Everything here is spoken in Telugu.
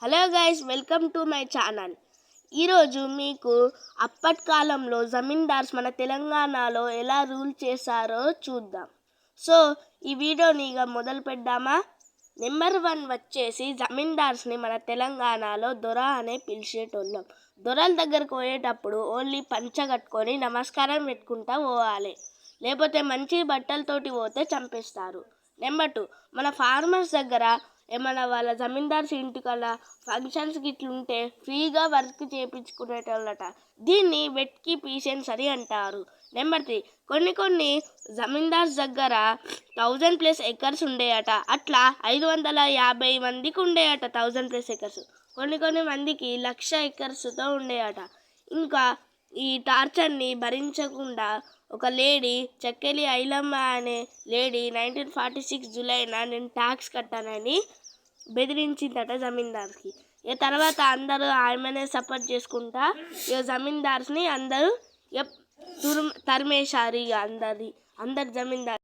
Hello guys, welcome to my channel. ఈరోజు మీకు అప్పటి కాలంలో జమీందార్స్ మన తెలంగాణలో ఎలా రూల్ చేశారో చూద్దాం. సో ఈ వీడియోని ఇక మొదలు పెడదామా. నెంబర్ 1 వచ్చేసి జమీందార్స్ని మన తెలంగాణలో దొర అనే పిలిచేటోళ్ళం. దొరల దగ్గరకు పోయేటప్పుడు ఓన్లీ పంచ కట్టుకొని నమస్కారం పెట్టుకుంటా పోవాలి, లేకపోతే మంచి బట్టలతోటి పోతే చంపేస్తారు. నెంబర్ 2, మన ఫార్మర్స్ దగ్గర ఏమైనా వాళ్ళ జమీందార్స్ ఇంటికల్లా ఫంక్షన్స్కి ఇట్లుంటే ఫ్రీగా వర్క్ చేయించుకునేటోళ్ళట. దీన్ని వెట్కి పీషన్స్ అని అంటారు. నెంబర్ 3, కొన్ని జమీందార్స్ దగ్గర 1000+ ఎకర్స్ ఉండేయట. అట్లా 550 మందికి ఉండేయట 1000+ ఎకర్స్. కొన్ని మందికి 1,00,000 ఎకర్స్తో ఉండేయట. ఇంకా ఈ టార్చర్ని భరించకుండా ఒక లేడీ, చెక్కెలి ఐలమ్మ అనే లేడీ 1946 జూలైన నేను ట్యాక్స్ కట్టానని బెదిరించిందట జమీందార్కి. ఇక తర్వాత అందరూ ఆమెనే సపోర్ట్ చేసుకుంటా ఇక జమీందార్స్ని అందరూ తరిమేశారు. ఇక అందరు జమీందార్